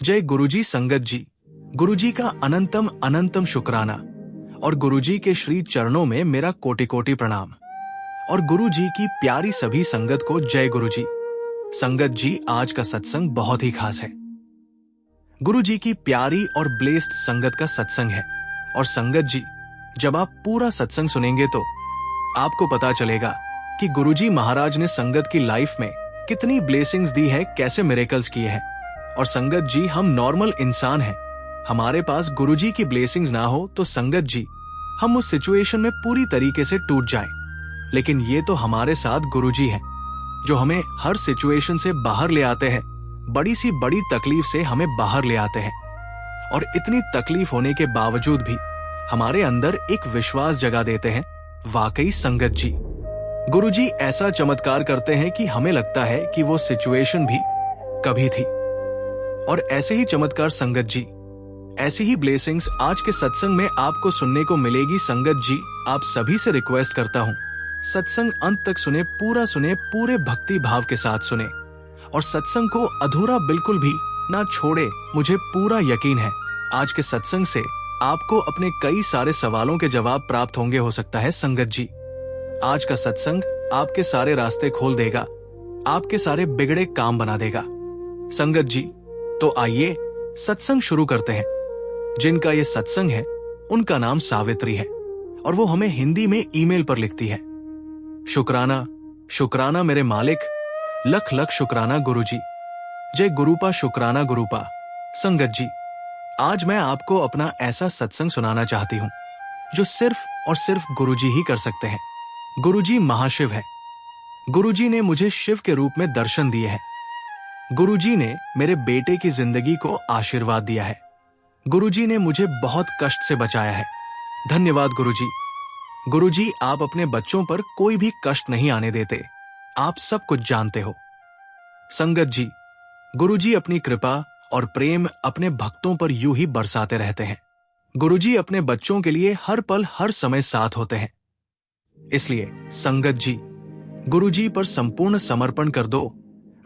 जय गुरुजी संगत जी। गुरुजी का अनंतम अनंतम शुक्राना और गुरुजी के श्री चरणों में मेरा कोटि कोटि प्रणाम। और गुरुजी की प्यारी सभी संगत को जय गुरुजी। संगत जी, आज का सत्संग बहुत ही खास है। गुरुजी की प्यारी और ब्लेस्ड संगत का सत्संग है। और संगत जी, जब आप पूरा सत्संग सुनेंगे तो आपको पता चलेगा कि गुरुजी महाराज ने संगत की लाइफ में कितनी ब्लेसिंग्स दी है, कैसे मिरेकल्स किए हैं। और संगत जी, हम नॉर्मल इंसान हैं, हमारे पास गुरुजी की ब्लेसिंग्स ना हो तो संगत जी हम उस सिचुएशन में पूरी तरीके से टूट जाएं। लेकिन ये तो हमारे साथ गुरुजी हैं जो हमें हर सिचुएशन से बाहर ले आते हैं, बड़ी सी बड़ी तकलीफ से हमें बाहर ले आते हैं। और इतनी तकलीफ होने के बावजूद भी हमारे अंदर एक विश्वास जगा देते हैं। वाकई संगत जी, गुरुजी ऐसा चमत्कार करते हैं कि हमें लगता है कि वो सिचुएशन भी कभी थी। और ऐसे ही चमत्कार संगत जी, ऐसी ही ब्लेसिंग्स आज के सत्संग में आपको सुनने को मिलेगी। संगत जी, आप सभी से रिक्वेस्ट करता हूँ, सत्संग अंत तक सुने, पूरे भक्ति भाव के साथ सुने और सत्संग को अधूरा बिल्कुल भी ना छोड़े। मुझे पूरा यकीन है आज के सत्संग से आपको अपने कई सारे सवालों के जवाब प्राप्त होंगे। हो सकता है संगत जी, आज का सत्संग आपके सारे रास्ते खोल देगा, आपके सारे बिगड़े काम बना देगा। संगत जी, तो आइए सत्संग शुरू करते हैं। जिनका ये सत्संग है उनका नाम सावित्री है और वो हमें हिंदी में ईमेल पर लिखती है, शुक्राना शुक्राना मेरे मालिक, लख लख शुक्राना गुरुजी। जय गुरुपा, शुक्राना गुरुपा। संगत जी, आज मैं आपको अपना ऐसा सत्संग सुनाना चाहती हूँ जो सिर्फ और सिर्फ गुरुजी ही कर सकते हैं। गुरुजी महाशिव है। गुरुजी ने मुझे शिव के रूप में दर्शन दिए हैं। गुरुजी ने मेरे बेटे की जिंदगी को आशीर्वाद दिया है। गुरुजी ने मुझे बहुत कष्ट से बचाया है। धन्यवाद गुरुजी। गुरुजी, आप अपने बच्चों पर कोई भी कष्ट नहीं आने देते, आप सब कुछ जानते हो। संगत जी, गुरुजी अपनी कृपा और प्रेम अपने भक्तों पर यूं ही बरसाते रहते हैं। गुरुजी अपने बच्चों के लिए हर पल हर समय साथ होते हैं। इसलिए संगत जी, गुरुजी पर संपूर्ण समर्पण कर दो,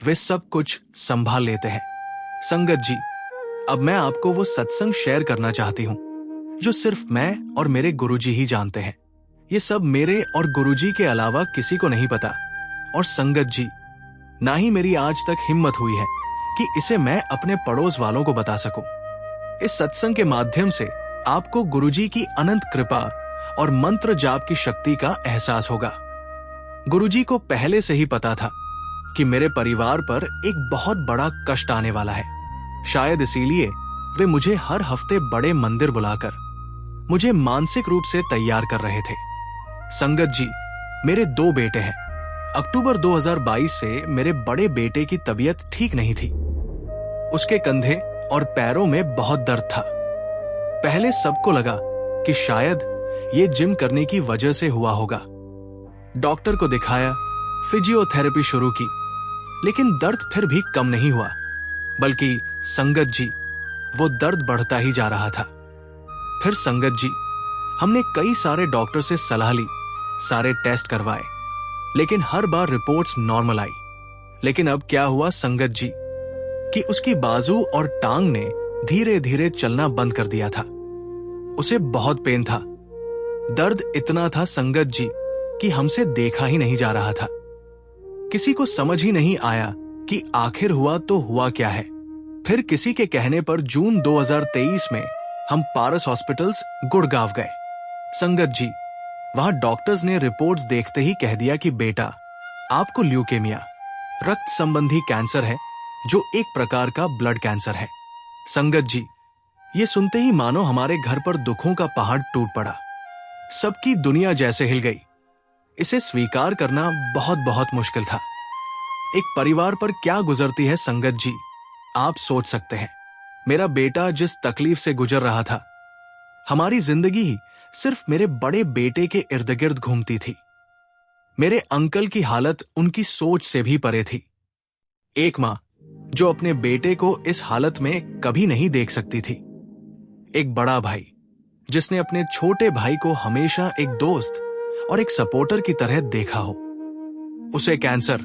वे सब कुछ संभाल लेते हैं। संगत जी, अब मैं आपको वो सत्संग शेयर करना चाहती हूं जो सिर्फ मैं और मेरे गुरुजी ही जानते हैं। ये सब मेरे और गुरुजी के अलावा किसी को नहीं पता। और संगत जी, ना ही मेरी आज तक हिम्मत हुई है कि इसे मैं अपने पड़ोस वालों को बता सकूं। इस सत्संग के माध्यम से आपको गुरुजी की अनंत कृपा और मंत्र जाप की शक्ति का एहसास होगा। गुरुजी को पहले से ही पता था कि मेरे परिवार पर एक बहुत बड़ा कष्ट आने वाला है। शायद इसीलिए वे मुझे हर हफ्ते बड़े मंदिर बुलाकर मुझे मानसिक रूप से तैयार कर रहे थे। संगत जी, मेरे 2 बेटे हैं। अक्टूबर 2022 से मेरे बड़े बेटे की तबीयत ठीक नहीं थी। उसके कंधे और पैरों में बहुत दर्द था। पहले सबको लगा कि शायद ये जिम करने की वजह से हुआ होगा। डॉक्टर को दिखाया, फिजियोथेरेपी शुरू की, लेकिन दर्द फिर भी कम नहीं हुआ, बल्कि संगत जी वो दर्द बढ़ता ही जा रहा था। फिर संगत जी, हमने कई सारे डॉक्टर से सलाह ली, सारे टेस्ट करवाए, लेकिन हर बार रिपोर्ट्स नॉर्मल आई। लेकिन अब क्या हुआ संगत जी कि उसकी बाजू और टांग ने धीरे धीरे चलना बंद कर दिया था। उसे बहुत पेन था। दर्द इतना था संगत जी कि हमसे देखा ही नहीं जा रहा था। किसी को समझ ही नहीं आया कि आखिर हुआ तो हुआ क्या है। फिर किसी के कहने पर जून 2023 में हम पारस हॉस्पिटल्स गुड़गांव गए। संगत जी, वहां डॉक्टर्स ने रिपोर्ट्स देखते ही कह दिया कि बेटा, आपको ल्यूकेमिया, रक्त संबंधी कैंसर है, जो एक प्रकार का ब्लड कैंसर है। संगत जी, ये सुनते ही मानो हमारे घर पर दुखों का पहाड़ टूट पड़ा। सबकी दुनिया जैसे हिल गई। इसे स्वीकार करना बहुत बहुत मुश्किल था। एक परिवार पर क्या गुजरती है संगत जी, आप सोच सकते हैं। मेरा बेटा जिस तकलीफ से गुजर रहा था, हमारी जिंदगी ही सिर्फ मेरे बड़े बेटे के इर्द गिर्द घूमती थी। मेरे अंकल की हालत उनकी सोच से भी परे थी। एक मां जो अपने बेटे को इस हालत में कभी नहीं देख सकती थी। एक बड़ा भाई जिसने अपने छोटे भाई को हमेशा एक दोस्त और एक सपोर्टर की तरह देखा हो, उसे कैंसर।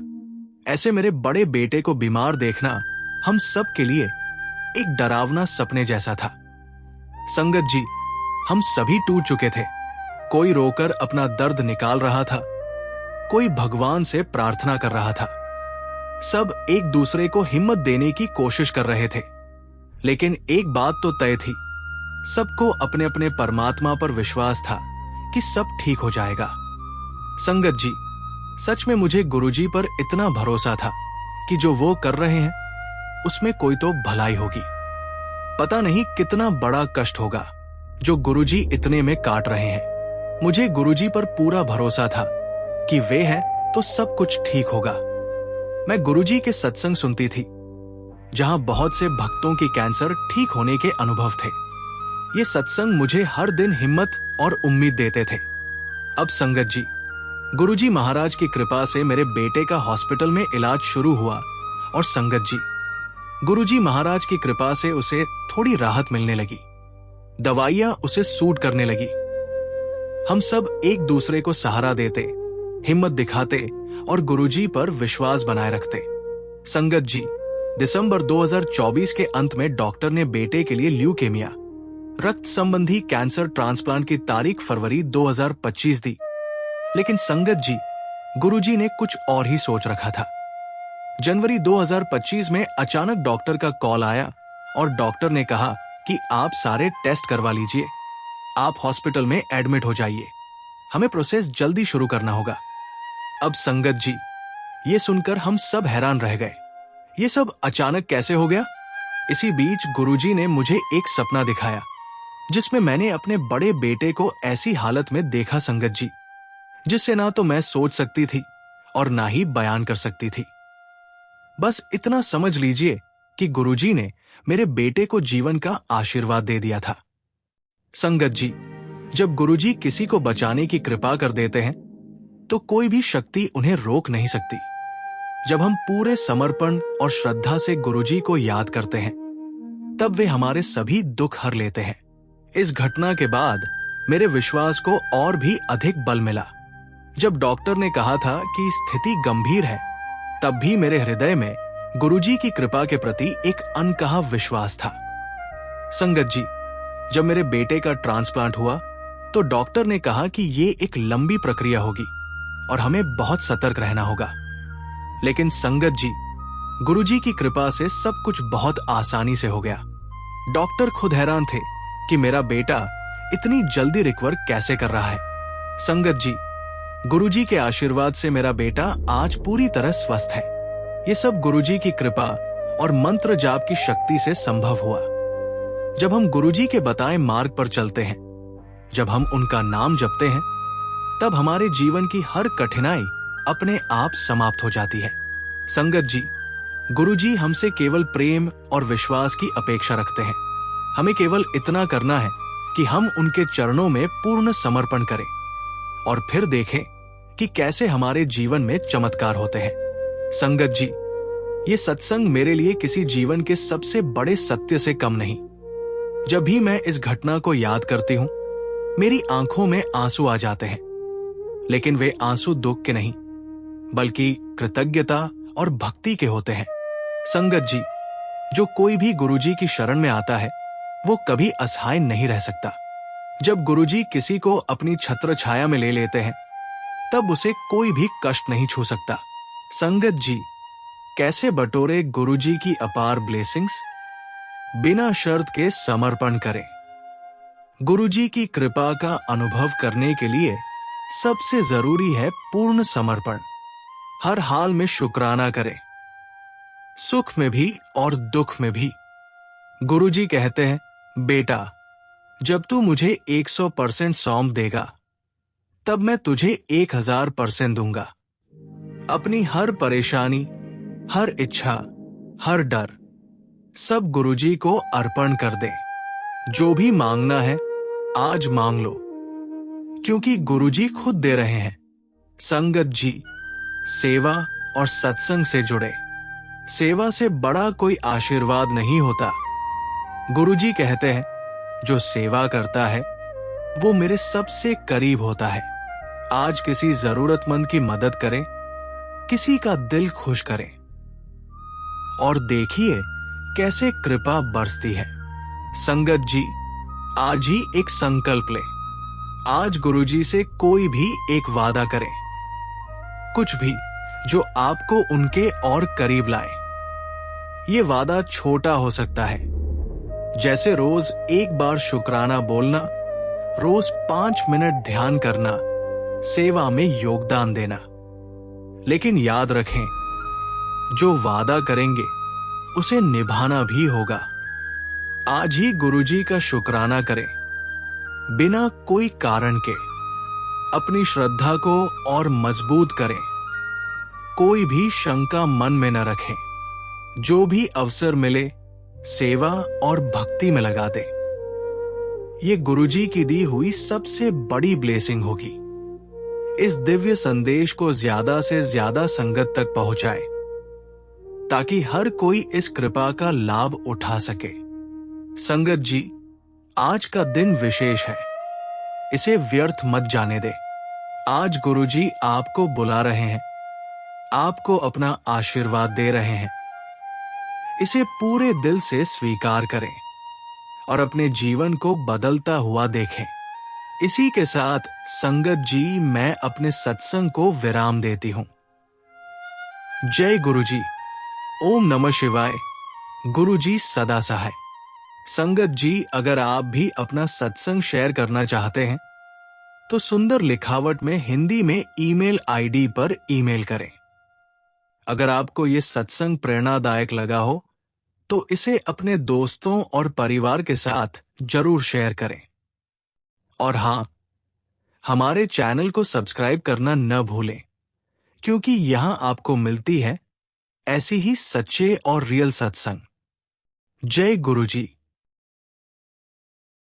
ऐसे मेरे बड़े बेटे को बीमार देखना हम सब के लिए एक डरावना सपने जैसा था। संगत जी, हम सभी टूट चुके थे। कोई रोकर अपना दर्द निकाल रहा था, कोई भगवान से प्रार्थना कर रहा था। सब एक दूसरे को हिम्मत देने की कोशिश कर रहे थे, लेकिन एक बात तो तय थी, सबको अपने अपने परमात्मा पर विश्वास था कि सब ठीक हो जाएगा। संगत जी, सच में मुझे गुरुजी पर इतना भरोसा था कि जो वो कर रहे हैं उसमें कोई तो भलाई होगी। पता नहीं कितना बड़ा कष्ट होगा जो गुरुजी इतने में काट रहे हैं। मुझे गुरुजी पर पूरा भरोसा था कि वे हैं तो सब कुछ ठीक होगा। मैं गुरुजी के सत्संग सुनती थी, जहां बहुत से भक्तों की कैंसर ठीक होने के अनुभव थे। ये सत्संग मुझे हर दिन हिम्मत और उम्मीद देते थे। अब संगत जी, गुरुजी महाराज की कृपा से मेरे बेटे का हॉस्पिटल में इलाज शुरू हुआ और संगत जी, गुरुजी महाराज की कृपा से उसे थोड़ी राहत मिलने लगी। दवाइयां उसे सूट करने लगी। हम सब एक दूसरे को सहारा देते, हिम्मत दिखाते और गुरुजी पर विश्वास बनाए रखते। संगत जी, दिसंबर 2024 के अंत में डॉक्टर ने बेटे के लिए ल्यूकेमिया, रक्त संबंधी कैंसर ट्रांसप्लांट की तारीख फरवरी 2025 दी। लेकिन संगत जी, गुरुजी ने कुछ और ही सोच रखा था। जनवरी 2025 में अचानक डॉक्टर का कॉल आया और डॉक्टर ने कहा कि आप सारे टेस्ट करवा लीजिए, आप हॉस्पिटल में एडमिट हो जाइए, हमें प्रोसेस जल्दी शुरू करना होगा। अब संगत जी, ये सुनकर हम सब हैरान रह गए। ये सब अचानक कैसे हो गया? इसी बीच गुरुजी ने मुझे एक सपना दिखाया, जिसमें मैंने अपने बड़े बेटे को ऐसी हालत में देखा संगत जी, जिससे ना तो मैं सोच सकती थी और ना ही बयान कर सकती थी। बस इतना समझ लीजिए कि गुरुजी ने मेरे बेटे को जीवन का आशीर्वाद दे दिया था। संगत जी, जब गुरुजी किसी को बचाने की कृपा कर देते हैं तो कोई भी शक्ति उन्हें रोक नहीं सकती। जब हम पूरे समर्पण और श्रद्धा से गुरुजी को याद करते हैं, तब वे हमारे सभी दुख हर लेते हैं। इस घटना के बाद मेरे विश्वास को और भी अधिक बल मिला। जब डॉक्टर ने कहा था कि स्थिति गंभीर है, तब भी मेरे हृदय में गुरुजी की कृपा के प्रति एक अनकहा विश्वास था। संगत जी, जब मेरे बेटे का ट्रांसप्लांट हुआ तो डॉक्टर ने कहा कि ये एक लंबी प्रक्रिया होगी और हमें बहुत सतर्क रहना होगा। लेकिन संगत जी, गुरुजी की कृपा से सब कुछ बहुत आसानी से हो गया। डॉक्टर खुद हैरान थे कि मेरा बेटा इतनी जल्दी रिकवर कैसे कर रहा है। संगत जी, गुरुजी के आशीर्वाद से मेरा बेटा आज पूरी तरह स्वस्थ है। ये सब गुरुजी की कृपा और मंत्र जाप की शक्ति से संभव हुआ। जब हम गुरुजी के बताए मार्ग पर चलते हैं, जब हम उनका नाम जपते हैं, तब हमारे जीवन की हर कठिनाई अपने आप समाप्त हो जाती है। संगत जी, गुरुजी हमसे केवल प्रेम और विश्वास की अपेक्षा रखते हैं। हमें केवल इतना करना है कि हम उनके चरणों में पूर्ण समर्पण करें और फिर देखें कि कैसे हमारे जीवन में चमत्कार होते हैं। संगत जी, ये सत्संग मेरे लिए किसी जीवन के सबसे बड़े सत्य से कम नहीं। जब भी मैं इस घटना को याद करती हूं, मेरी आंखों में आंसू आ जाते हैं, लेकिन वे आंसू दुख के नहीं, बल्कि कृतज्ञता और भक्ति के होते हैं। संगत जी, जो कोई भी गुरुजी की शरण में आता है, वो कभी असहाय नहीं रह सकता। जब गुरुजी किसी को अपनी छत्र छाया में ले लेते हैं, तब उसे कोई भी कष्ट नहीं छू सकता। संगत जी, कैसे बटोरे गुरुजी की अपार ब्लेसिंग्स? बिना शर्त के समर्पण करें। गुरुजी की कृपा का अनुभव करने के लिए सबसे जरूरी है पूर्ण समर्पण। हर हाल में शुक्राना करें, सुख में भी और दुख में भी। गुरुजी कहते हैं, बेटा, जब तू मुझे 100% सौंप देगा, तब मैं तुझे 1000% दूंगा। अपनी हर परेशानी, हर इच्छा, हर डर सब गुरुजी को अर्पण कर दे। जो भी मांगना है आज मांग लो, क्योंकि गुरुजी खुद दे रहे हैं। संगत जी, सेवा और सत्संग से जुड़े। सेवा से बड़ा कोई आशीर्वाद नहीं होता। गुरुजी कहते हैं, जो सेवा करता है वो मेरे सबसे करीब होता है। आज किसी जरूरतमंद की मदद करें, किसी का दिल खुश करें और देखिए कैसे कृपा बरसती है। संगत जी, आज ही एक संकल्प ले। आज गुरुजी से कोई भी एक वादा करें, कुछ भी जो आपको उनके और करीब लाए। ये वादा छोटा हो सकता है, जैसे रोज एक बार शुक्राना बोलना, रोज 5 मिनट ध्यान करना, सेवा में योगदान देना। लेकिन याद रखें, जो वादा करेंगे उसे निभाना भी होगा। आज ही गुरुजी का शुक्राना करें, बिना कोई कारण के। अपनी श्रद्धा को और मजबूत करें। कोई भी शंका मन में न रखें। जो भी अवसर मिले, सेवा और भक्ति में लगा दे। ये गुरुजी की दी हुई सबसे बड़ी ब्लेसिंग होगी। इस दिव्य संदेश को ज्यादा से ज्यादा संगत तक पहुंचाए, ताकि हर कोई इस कृपा का लाभ उठा सके। संगत जी, आज का दिन विशेष है, इसे व्यर्थ मत जाने दे। आज गुरुजी आपको बुला रहे हैं, आपको अपना आशीर्वाद दे रहे हैं। इसे पूरे दिल से स्वीकार करें और अपने जीवन को बदलता हुआ देखें। इसी के साथ संगत जी, मैं अपने सत्संग को विराम देती हूं। जय गुरुजी। ओम नमः शिवाय। गुरुजी सदा सहाय। संगत जी, अगर आप भी अपना सत्संग शेयर करना चाहते हैं तो सुंदर लिखावट में हिंदी में ईमेल आईडी पर ईमेल करें। अगर आपको यह सत्संग प्रेरणादायक लगा हो तो इसे अपने दोस्तों और परिवार के साथ जरूर शेयर करें। और हां, हमारे चैनल को सब्सक्राइब करना न भूलें, क्योंकि यहां आपको मिलती है ऐसी ही सच्चे और रियल सत्संग। जय गुरुजी।